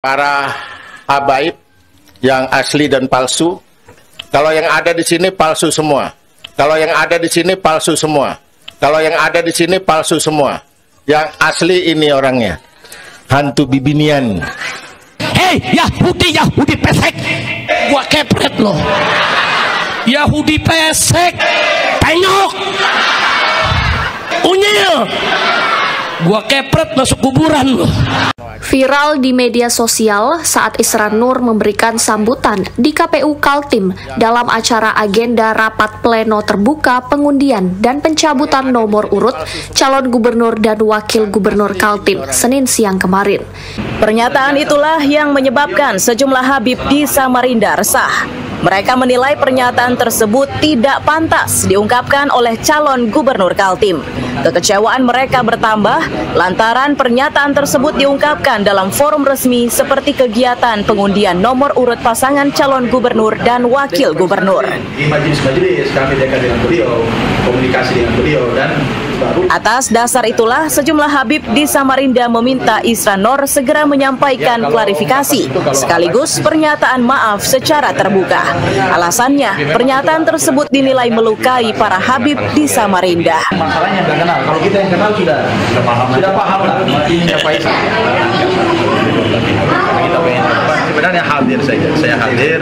para habaib yang asli dan palsu. Kalau yang ada di sini palsu semua. Kalau yang ada di sini palsu semua. Kalau yang ada di sini palsu semua. Yang asli ini orangnya. Hantu bibinian. Hei, Yahudi pesek. Gua kepret loh. Yahudi pesek. Tengok. Unyil. Gua kepret masuk kuburan loh. Viral di media sosial saat Isran Nur memberikan sambutan di KPU Kaltim dalam acara agenda rapat pleno terbuka pengundian dan pencabutan nomor urut calon gubernur dan wakil gubernur Kaltim Senin siang kemarin. Pernyataan itulah yang menyebabkan sejumlah Habib di Samarinda resah. Mereka menilai pernyataan tersebut tidak pantas diungkapkan oleh calon gubernur Kaltim. Kekecewaan mereka bertambah lantaran pernyataan tersebut diungkapkan dalam forum resmi seperti kegiatan pengundian nomor urut pasangan calon gubernur dan wakil gubernur. Di majelis-majelis kami dekat dengan beliau, komunikasi dengan beliau dan atas dasar itulah sejumlah Habib di Samarinda meminta Isran Nur segera menyampaikan klarifikasi sekaligus pernyataan maaf secara terbuka. Alasannya, pernyataan tersebut dinilai melukai para Habib di Samarinda. Masalahnya sudah kenal, kalau kita yang kenal sudah paham lah. Kita pengen sebenarnya hadir saja. Saya hadir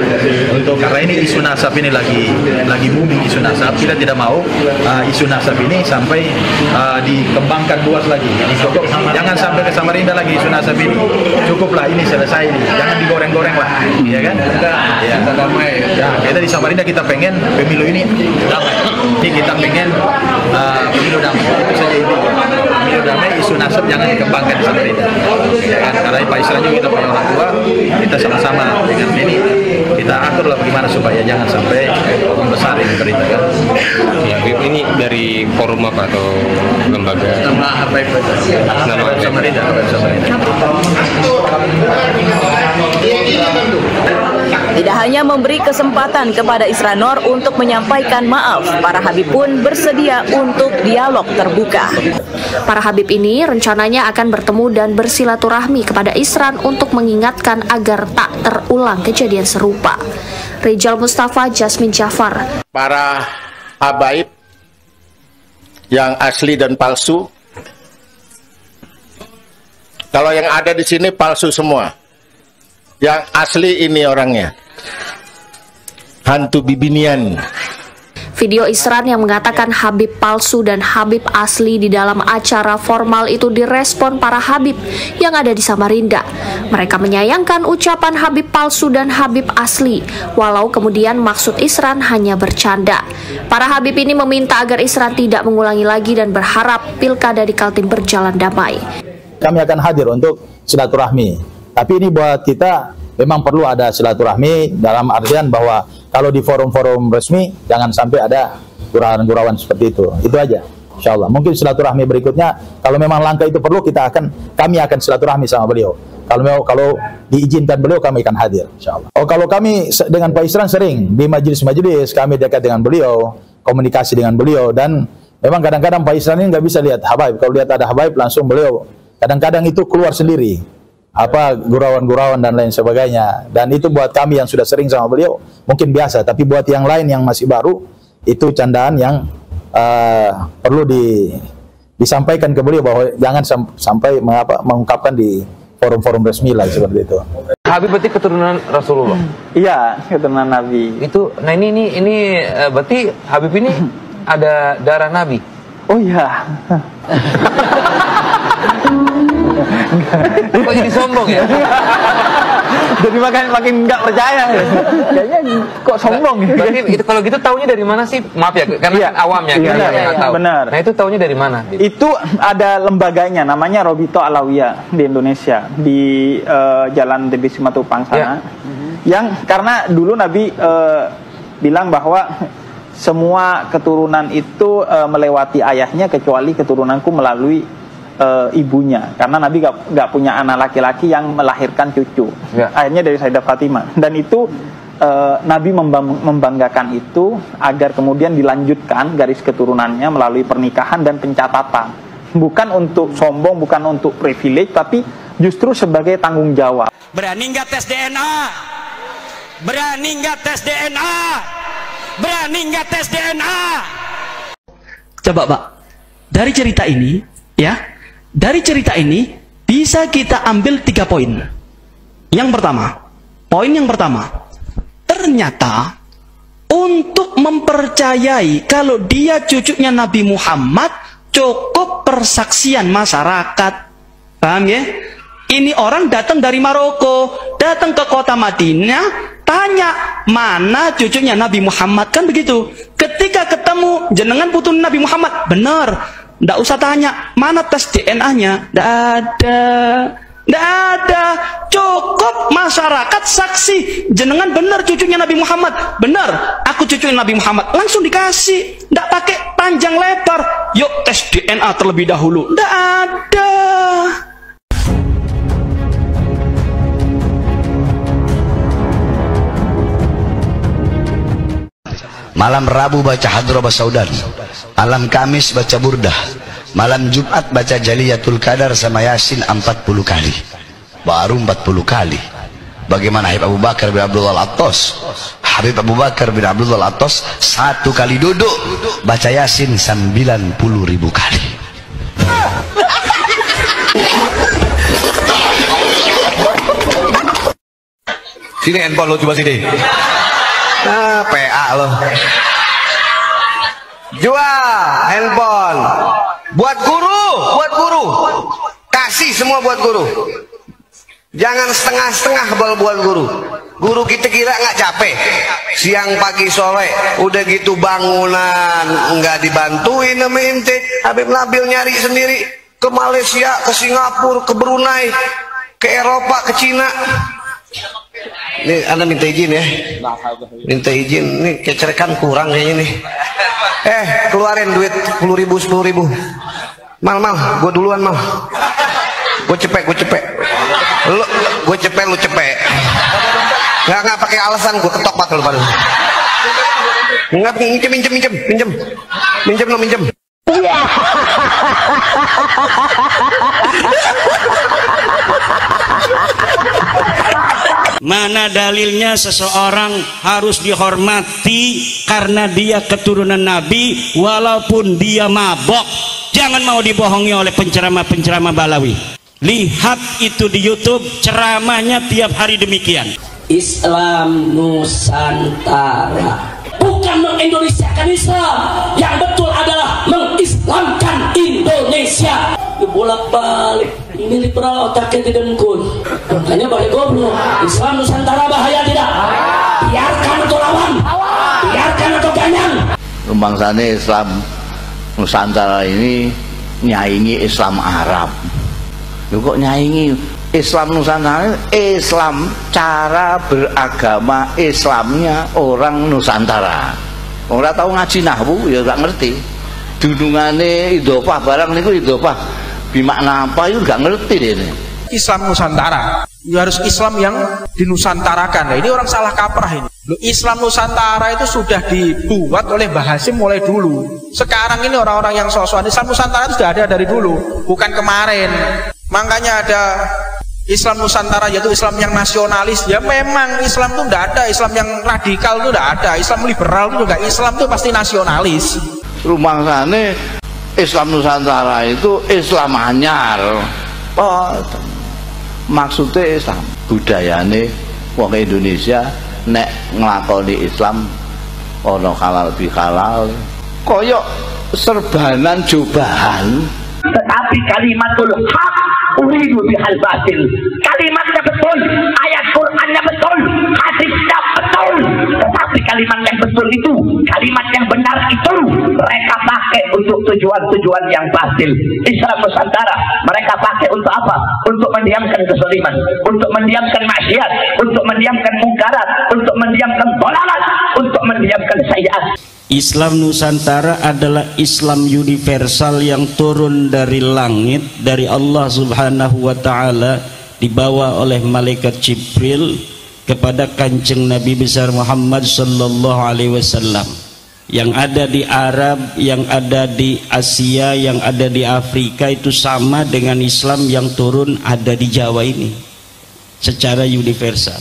untuk karena ini isu nasab ini lagi booming isu nasab. Kita tidak mau isu nasab ini sampai dikembangkan luas lagi. Cukup, jangan sampai ke Samarinda lagi isu nasab ini. Cukuplah ini selesai ini. Jangan digoreng-goreng lah, ya kan? Ya, damai. Ya, kita di Samarinda kita pengen pemilu ini damai. Ini kita pengen pemilu damai. Itu saja ini. Pemilu damai, isu nasab jangan dikembangkan di Samarinda. Ya kan? Karena Pak Isran juga kita punya orang tua, kita sama-sama dengan ini kita atur lah bagaimana supaya jangan sampai membesar ini berita kan. Ya, ini dari forum apa atau lembaga? Nama apa itu? Nama Samarinda. Tidak hanya memberi kesempatan kepada Isran Nur untuk menyampaikan maaf, para Habib pun bersedia untuk dialog terbuka. Para Habib ini rencananya akan bertemu dan bersilaturahmi kepada Isran untuk mengingatkan agar tak terulang kejadian serupa. Rijal Mustafa, Jasmine Jafar. Para habaib yang asli dan palsu. Kalau yang ada di sini palsu semua. Yang asli ini orangnya. Hantu bibinian. Video Isran yang mengatakan Habib palsu dan Habib asli di dalam acara formal itu direspon para Habib yang ada di Samarinda. Mereka menyayangkan ucapan Habib palsu dan Habib asli, walau kemudian maksud Isran hanya bercanda. Para Habib ini meminta agar Isran tidak mengulangi lagi dan berharap pilkada di Kaltim berjalan damai. Kami akan hadir untuk silaturahmi. Tapi ini buat kita memang perlu ada silaturahmi dalam artian bahwa kalau di forum-forum resmi jangan sampai ada gurauan-gurauan seperti itu. Itu aja. Insyaallah. Mungkin silaturahmi berikutnya kalau memang langkah itu perlu kami akan silaturahmi sama beliau. Kalau diizinkan beliau kami akan hadir insyaallah. Oh, kalau kami dengan Pak Isran sering di majelis-majelis kami dekat dengan beliau, komunikasi dengan beliau dan memang kadang-kadang Pak Isran ini nggak bisa lihat habaib. Kalau lihat ada habaib langsung beliau kadang-kadang itu keluar sendiri. Apa gurauan-gurauan dan lain sebagainya, dan itu buat kami yang sudah sering sama beliau mungkin biasa, tapi buat yang lain yang masih baru itu candaan yang perlu disampaikan ke beliau bahwa jangan sampai mengungkapkan di forum-forum resmi lah seperti itu. Habib berarti keturunan Rasulullah. Iya, keturunan Nabi. Itu, nah ini berarti Habib ini ada darah Nabi. Oh iya. Kok jadi sombong ya? Jadi makin nggak percaya. Kayaknya kok sombong ya? Berarti itu, kalau gitu taunya dari mana sih? Maaf ya, karena iya, awamnya iya, kita nggak tahu. Benar. Nah itu taunya dari mana? Itu ada lembaganya, namanya Robito Alawiyah di Indonesia di Jalan TB Simatupang sana. Ya. Yang karena dulu Nabi bilang bahwa semua keturunan itu melewati ayahnya kecuali keturunanku melalui ibunya, karena Nabi gak punya anak laki-laki yang melahirkan cucu. Ya. Akhirnya dari Sayyidah Fatimah, dan itu Nabi membanggakan itu agar kemudian dilanjutkan garis keturunannya melalui pernikahan dan pencatatan, bukan untuk sombong, bukan untuk privilege, tapi justru sebagai tanggung jawab. Berani nggak tes DNA? Berani nggak tes DNA? Berani nggak tes DNA? Coba Pak, dari cerita ini, ya, dari cerita ini bisa kita ambil 3 poin. Yang pertama, poin yang pertama, ternyata untuk mempercayai kalau dia cucunya Nabi Muhammad cukup persaksian masyarakat. Paham ya? Ini orang datang dari Maroko, datang ke kota Madinah, tanya mana cucunya Nabi Muhammad, kan begitu. Ketika ketemu jenengan putu Nabi Muhammad, benar, ndak usah tanya mana tes DNA-nya, ndak ada, ndak ada. Cukup masyarakat saksi jenengan benar cucunya Nabi Muhammad, benar, aku cucunya Nabi Muhammad, langsung dikasih, ndak pakai panjang lebar. Yuk tes DNA terlebih dahulu, ndak ada. Malam Rabu baca Hadrobah Saudan, malam Kamis baca Burdah, malam Jumat baca Jaliyatul Qadar sama Yasin 40 kali. Baru 40 kali. Bagaimana Habib Abu Bakar bin Abdullah Al-Attas? Habib Abu Bakar bin Abdullah Al-Attas 1 kali duduk baca Yasin 90.000 kali. Sini handphone lo, coba sini. Nah, PA loh. Jual handphone buat guru, kasih semua buat guru. Jangan setengah-setengah buat guru. Guru kita kira nggak capek, siang pagi sore udah gitu bangunan nggak dibantuin sama ente. Habib Nabil nyari sendiri ke Malaysia, ke Singapura, ke Brunei, ke Eropa, ke Cina. Nih, Anda minta izin ya, minta izin. Nih kecerekan kurang kayaknya nih. Keluarin duit 10.000. Mal, gue duluan mal. Gue cepet. Gue cepet, lu cepet. Nggak pakai alasan, gue ketok pat lu pada. Nggak, minjem. Mana dalilnya seseorang harus dihormati karena dia keturunan Nabi walaupun dia mabok? Jangan mau dibohongi oleh penceramah-penceramah Balawi. Lihat itu di YouTube, ceramahnya tiap hari demikian. Islam Nusantara bukan mengindonesiakan Islam, yang betul adalah mengislamkan Indonesia. Dibolak-balik, ini liberal otaknya didengkul. Makanya balik goblok. Islam Nusantara bahaya tidak? Biarkan untuk lawan, biarkan untuk ganyang. Bangsane Islam Nusantara ini nyaingi Islam Arab. Lu kok nyaingi Islam Nusantara? Islam, cara beragama Islamnya orang Nusantara. Orang tahu ngaji nahwu ya gak ngerti. Dunungane idhofah barang niku idhofah bimakna apa itu nggak ngerti deh ini. Islam Nusantara, ya harus Islam yang dinusantarakan. Nah, ini orang salah kaprah ini. Loh, Islam Nusantara itu sudah dibuat oleh Mbah Hasyim mulai dulu. Sekarang ini orang-orang yang sok-sokan, Islam Nusantara itu sudah ada dari dulu, bukan kemarin. Makanya ada Islam Nusantara, yaitu Islam yang nasionalis. Ya memang Islam itu tidak ada, Islam yang radikal itu tidak ada, Islam liberal itu juga, Islam itu pasti nasionalis. Rumah sana Islam Nusantara itu Islam anyar. Oh, maksudnya Islam budayane wong Indonesia nek nglakoni Islam ono halal bihalal koyok serbanan cobahan, tetapi kalimatul haq uridu bihal batil. Kalimatnya betul, ayat Qur'annya betul, hadisnya betul, tetapi kalimat yang betul itu, kalimat yang benar itu mereka pakai untuk tujuan-tujuan yang batil. Islam Nusantara mereka pakai untuk apa? Untuk mendiamkan kezaliman, untuk mendiamkan maksiat, untuk mendiamkan mungkarat, untuk mendiamkan dolalat, untuk mendiamkan sayiat. Islam Nusantara adalah Islam universal yang turun dari langit, dari Allah Subhanahu wa Ta'ala, dibawa oleh malaikat Jibril kepada Kanjeng Nabi besar Muhammad sallallahu alaihi wasallam. yang ada di Arab, yang ada di Asia, yang ada di Afrika itu sama dengan Islam yang turun ada di Jawa ini secara universal.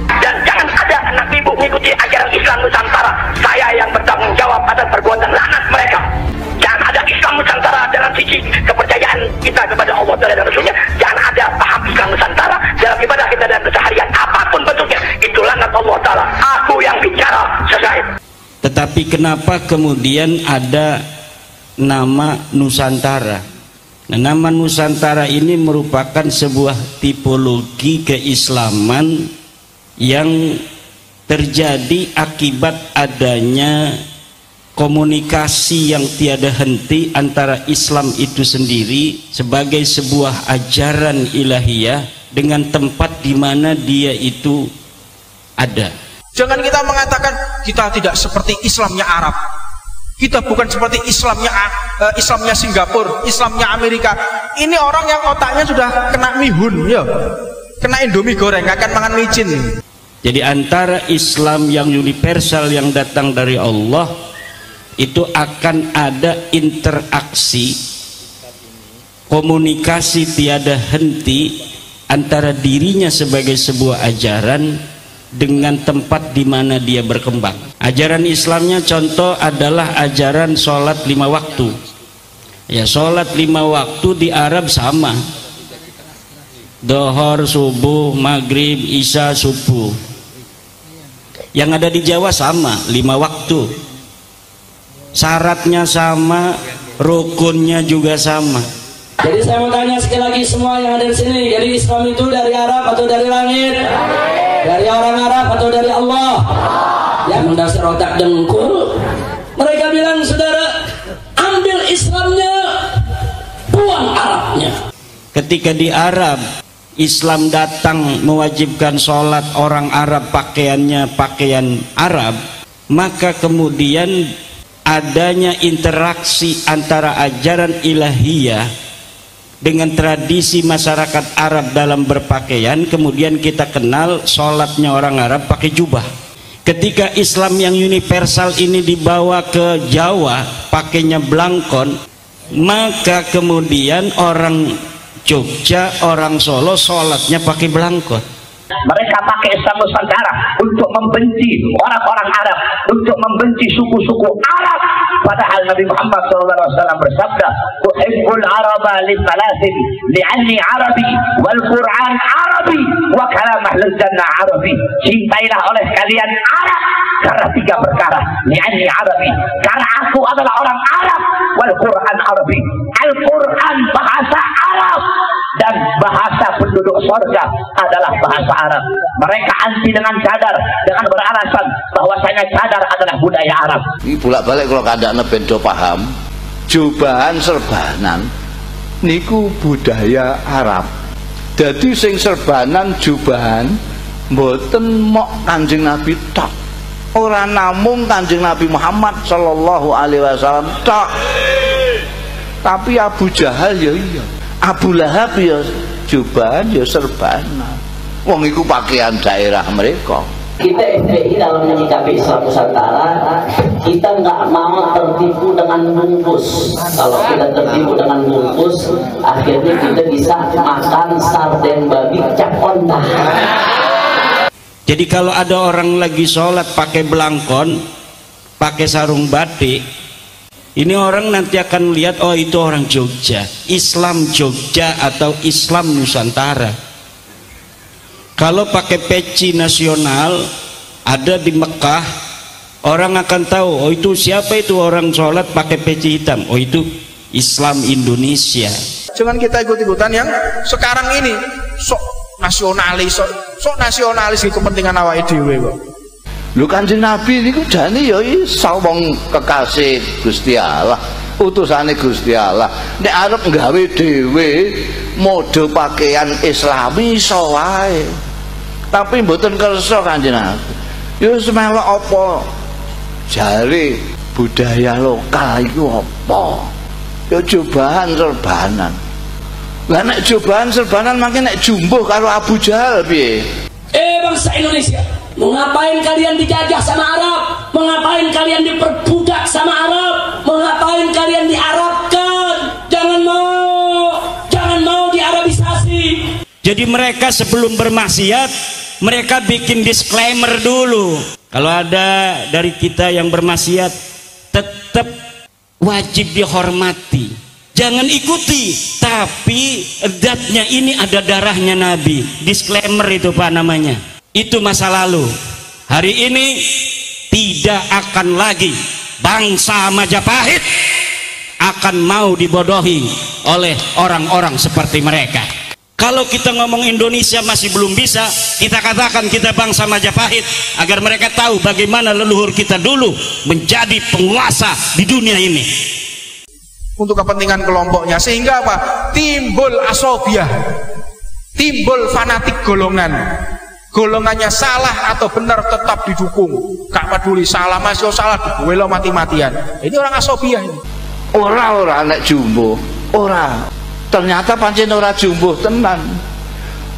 Dan jangan ada anak ibu mengikuti ajaran Islam Nusantara. Saya yang bertanggung jawab atas perbuatan laknat mereka. Jangan ada Islam Nusantara dalam sisi kepercayaan kita kepada Allah dan Rasulnya. Jangan ada paham Islam Nusantara dalam ibadah kita dan keseharian apapun bentuknya. Itu laknat Allah Ta'ala. Aku yang bicara, selesai. Tetapi kenapa kemudian ada nama Nusantara? Nah, nama Nusantara ini merupakan sebuah tipologi keislaman yang terjadi akibat adanya komunikasi yang tiada henti antara Islam itu sendiri sebagai sebuah ajaran ilahiyah dengan tempat di mana dia itu ada. Jangan kita mengatakan kita tidak seperti Islamnya Arab. Kita bukan seperti Islamnya Singapura, Islamnya Amerika. Ini orang yang otaknya sudah kena mihun, ya. Kena Indomie goreng, akan makan micin. Jadi antara Islam yang universal yang datang dari Allah itu akan ada interaksi, komunikasi tiada henti antara dirinya sebagai sebuah ajaran dengan tempat di mana dia berkembang. Ajaran Islamnya contoh adalah ajaran sholat 5 waktu. Ya, sholat 5 waktu di Arab sama. Dohor, subuh, maghrib, isya, subuh. Yang ada di Jawa sama, 5 waktu. Syaratnya sama, rukunnya juga sama. Jadi saya mau tanya sekali lagi semua yang ada di sini, jadi Islam itu dari Arab atau dari langit? Dari orang Arab atau dari Allah? Yang mendasar otak dengkul. Mereka bilang, saudara, ambil Islamnya, buang Arabnya. Ketika di Arab, Islam datang mewajibkan sholat, orang Arab pakaiannya pakaian Arab, maka kemudian adanya interaksi antara ajaran ilahiyah dengan tradisi masyarakat Arab dalam berpakaian. Kemudian kita kenal sholatnya orang Arab pakai jubah. Ketika Islam yang universal ini dibawa ke Jawa pakainya blangkon, maka kemudian orang Jogja, orang Solo sholatnya pakai belangkon. Mereka pakai Islam Nusantara untuk membenci orang-orang Arab, untuk membenci suku-suku Arab. Padahal Nabi Muhammad SAW bersabda, "Uhibbul Araba li-thalathin, li'anni Arabi, wal Quran Arabi, wa kalam ahlul jannah Arabi." Cintailah oleh kalian Arab karena 3 perkara. Li'anni Arabi, karena aku adalah orang Arab, wal Quran Arabi, Al-Quran bahasa Arab, dan bahasa penduduk surga adalah bahasa Arab. Mereka anti dengan cadar dengan beralasan bahwasanya cadar adalah budaya Arab. Ini bolak-balik kalau kandaknya bendo paham, jubahan serbanan niku budaya Arab. Jadi sing serbanan jubahan mboten mok Kanjeng Nabi tok. Ora namung Kanjeng Nabi Muhammad sallallahu alaihi wasallam tok. Tapi Abu Jahal ya iya, Abu Lahab ya jubahan ya serbanan. Wong iku pakaian daerah mereka. Kita FPI dalam menyikapi Islam Nusantara, kita nggak mau tertipu dengan bungkus. Kalau kita tertipu dengan bungkus, akhirnya kita bisa makan sarden babi cap onta. Jadi kalau ada orang lagi sholat pakai belangkon, pakai sarung batik, ini orang nanti akan melihat, oh itu orang Jogja, Islam Jogja atau Islam Nusantara. Kalau pakai peci nasional ada di Mekah, orang akan tahu, oh itu siapa itu orang sholat pakai peci hitam, oh itu Islam Indonesia. Jangan kita ikut-ikutan yang sekarang ini sok nasionalis, sok nasionalis di kepentingan awake dhewe kok. Lho Kanjeng Nabi niku jane ya iso wong kekasih Gusti Allah, utusane Gusti Allah. Nek arep gawe dhewe mode pakaian Islami iso wae. Tapi mboten kersa Kanjeng Nabi. Ya semelok apa jare budaya lokal iku apa? Ya jubahan serbanan. Lah nek jubahan serbanan makin nek jumbuh karo Abu Jahal piye? Bangsa Indonesia, Mau ngapain kalian dijajah sama Arab? Mau ngapain kalian diperbudak sama Arab? Mau ngapain kalian diarabkan? Jangan mau diarabisasi. Jadi mereka sebelum bermaksiat, mereka bikin disclaimer dulu. Kalau ada dari kita yang bermaksiat, tetap wajib dihormati. Jangan ikuti, tapi edatnya ini ada darahnya Nabi. Disclaimer itu Pak namanya. Itu masa lalu. Hari ini tidak akan lagi bangsa Majapahit akan mau dibodohi oleh orang-orang seperti mereka. Kalau kita ngomong Indonesia masih belum bisa, kita katakan kita bangsa Majapahit agar mereka tahu bagaimana leluhur kita dulu menjadi penguasa di dunia ini. Untuk kepentingan kelompoknya, sehingga apa? Timbul asobiah, timbul fanatik golongan. Golongannya salah atau benar tetap didukung, gak peduli salah masih salah dibuelo mati-matian. Ini orang asobiah ini. Ora nek jumbo, ora. Ternyata pancen ora jumbo tenan.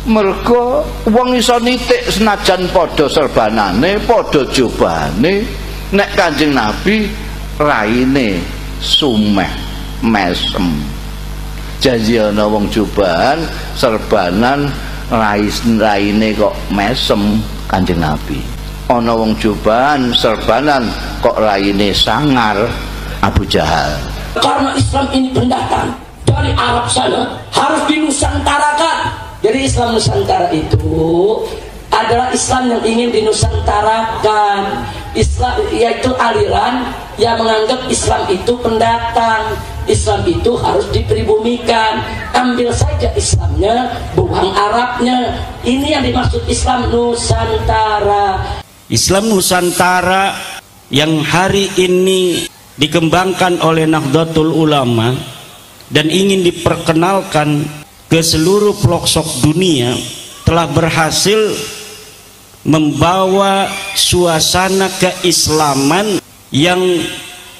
Mergo wong iso nitik senajan padha serbanane, padha jubane, nek Kanjeng Nabi raine sumeh mesem. Janji ana wong jubahan, serbanan, raine kok mesem Kanjeng Nabi. Ana wong jubahan, serbanan kok raine sangar Abu Jahal. Karena Islam ini pendatang dari Arab sana, harus dinusantarakan. Jadi Islam Nusantara itu adalah Islam yang ingin dinusantarakan. Islam yaitu aliran yang menganggap Islam itu pendatang. Islam itu harus dipribumikan. Ambil saja Islamnya, buang Arabnya. Ini yang dimaksud Islam Nusantara. Islam Nusantara yang hari ini dikembangkan oleh Nahdlatul Ulama dan ingin diperkenalkan ke seluruh pelosok dunia telah berhasil membawa suasana keislaman yang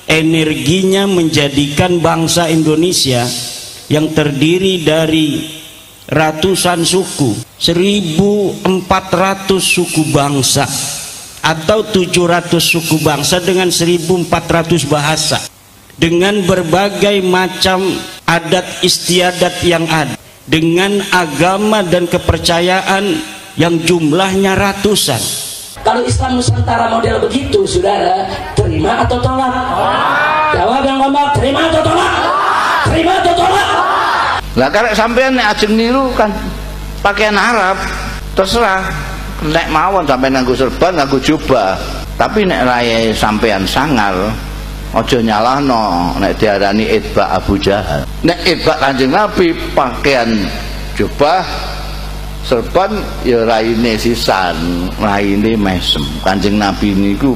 energinya menjadikan bangsa Indonesia yang terdiri dari ratusan suku, 1.400 suku bangsa atau 700 suku bangsa dengan 1.400 bahasa, dengan berbagai macam adat istiadat yang ada, dengan agama dan kepercayaan yang jumlahnya ratusan. Kalau Islam Nusantara model begitu, saudara, terima atau tolak? Jawab yang ngomong, terima atau tolak? Terima atau tolak? Lah karek sampean nek ajeng niru kan pakaian Arab, terserah. Nek mawon sampean nganggo serban, nganggo jubah. Tapi nek rayae sampean sangar, aja nyalahno nek diarani itba Abu Jahal. Nek itba Kanjeng Nabi pakaian jubah, serban ya raine sisan, raine mesem. Kanjeng Nabi niku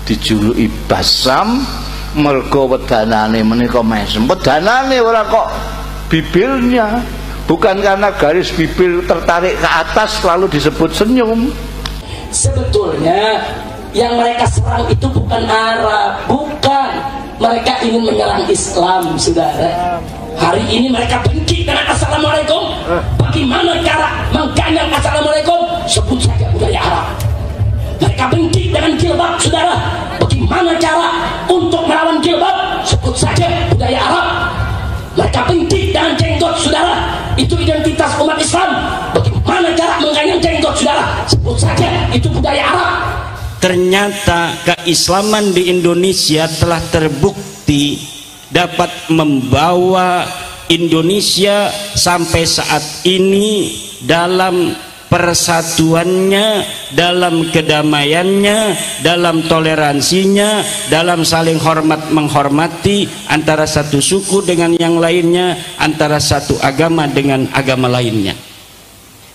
dijuluki Basam mergo wedanane menika mesem. Wedanane ora kok bibirnya. Bukan karena garis bibir tertarik ke atas lalu disebut senyum. Sebetulnya yang mereka serang itu bukan Arab, bukan. Mereka ingin menyerang Islam, saudara. Hari ini mereka benci dengan Assalamualaikum. Bagaimana cara mengganyang Assalamualaikum? Sebut saja budaya Arab. Mereka benci dengan jilbab, saudara. Bagaimana cara untuk melawan jilbab? Sebut saja budaya Arab. Mereka benci dengan jenggot, saudara. Itu identitas umat Islam. Bagaimana cara mengganyang jenggot, saudara? Sebut saja, itu budaya Arab. Ternyata keislaman di Indonesia telah terbukti dapat membawa Indonesia sampai saat ini dalam persatuannya, dalam kedamaiannya, dalam toleransinya, dalam saling hormat menghormati antara satu suku dengan yang lainnya, antara satu agama dengan agama lainnya.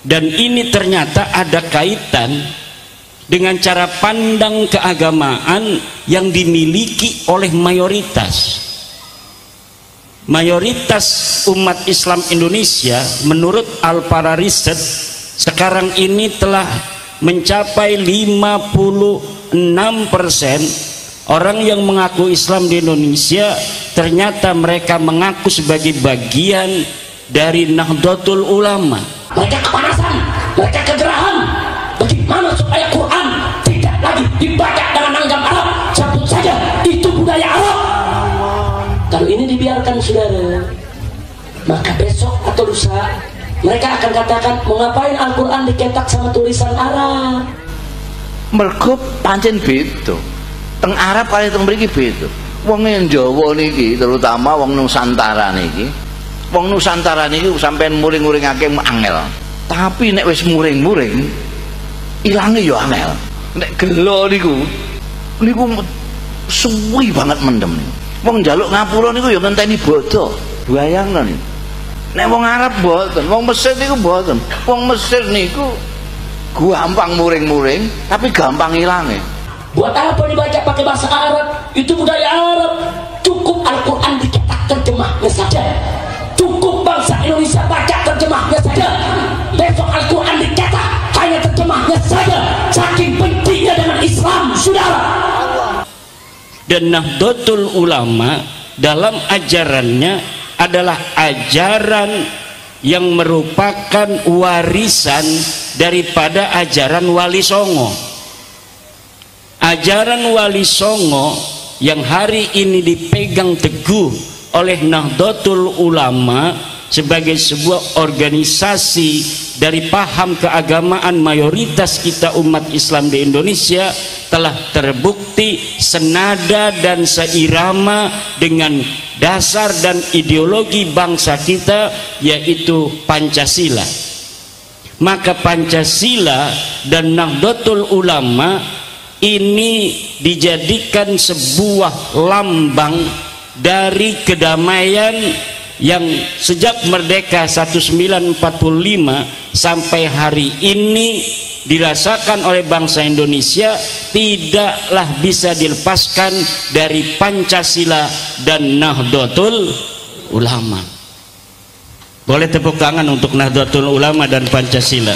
Dan ini ternyata ada kaitan dengan cara pandang keagamaan yang dimiliki oleh mayoritas umat Islam Indonesia. Menurut Alpara Research sekarang ini telah mencapai 56% orang yang mengaku Islam di Indonesia ternyata mereka mengaku sebagai bagian dari Nahdlatul Ulama. Mereka kepanasan, mereka kegerahan. Bagaimana supaya Quran dibaca dengan langgam Arab, cabut saja, itu budaya Arab. Kalau ini dibiarkan saudara, maka besok atau lusa mereka akan katakan, mau ngapain Al-Quran diketak sama tulisan Arab? Mergo pancen beda. Teng Arab kali teng mriki beda. Wong Jawa niki, terutama wong Nusantara niki. Wong Nusantara niki sampean muring-muringake angel. Tapi nek wis muring-muring, ilange ya angel. Nek gelo niku suwi banget mendem niku. Wong njaluk ngapura niku ya ngenteni bodo. Bayangno niku. Nek wong Arab mboten, wong Mesir niku mboten. Wong Mesir niku gampang muring-muring tapi gampang ilange. Buat apa dibaca pakai bahasa Arab? Itu budaya Arab. Cukup Al-Quran dicetak terjemahnya saja. Cukup bangsa Indonesia baca terjemahnya saja. Besok Al-Quran dicetak hanya terjemahnya saja. Saking benci dengan Islam, saudara. Dan Nahdlatul Ulama dalam ajarannya adalah ajaran yang merupakan warisan daripada ajaran Wali Songo. Ajaran Wali Songo yang hari ini dipegang teguh oleh Nahdlatul Ulama sebagai sebuah organisasi dari paham keagamaan mayoritas kita umat Islam di Indonesia telah terbukti senada dan seirama dengan dasar dan ideologi bangsa kita, yaitu Pancasila. Maka Pancasila dan Nahdlatul Ulama ini dijadikan sebuah lambang dari kedamaian yang sejak merdeka 1945 sampai hari ini dirasakan oleh bangsa Indonesia tidaklah bisa dilepaskan dari Pancasila dan Nahdlatul Ulama. Boleh tepuk tangan untuk Nahdlatul Ulama dan Pancasila.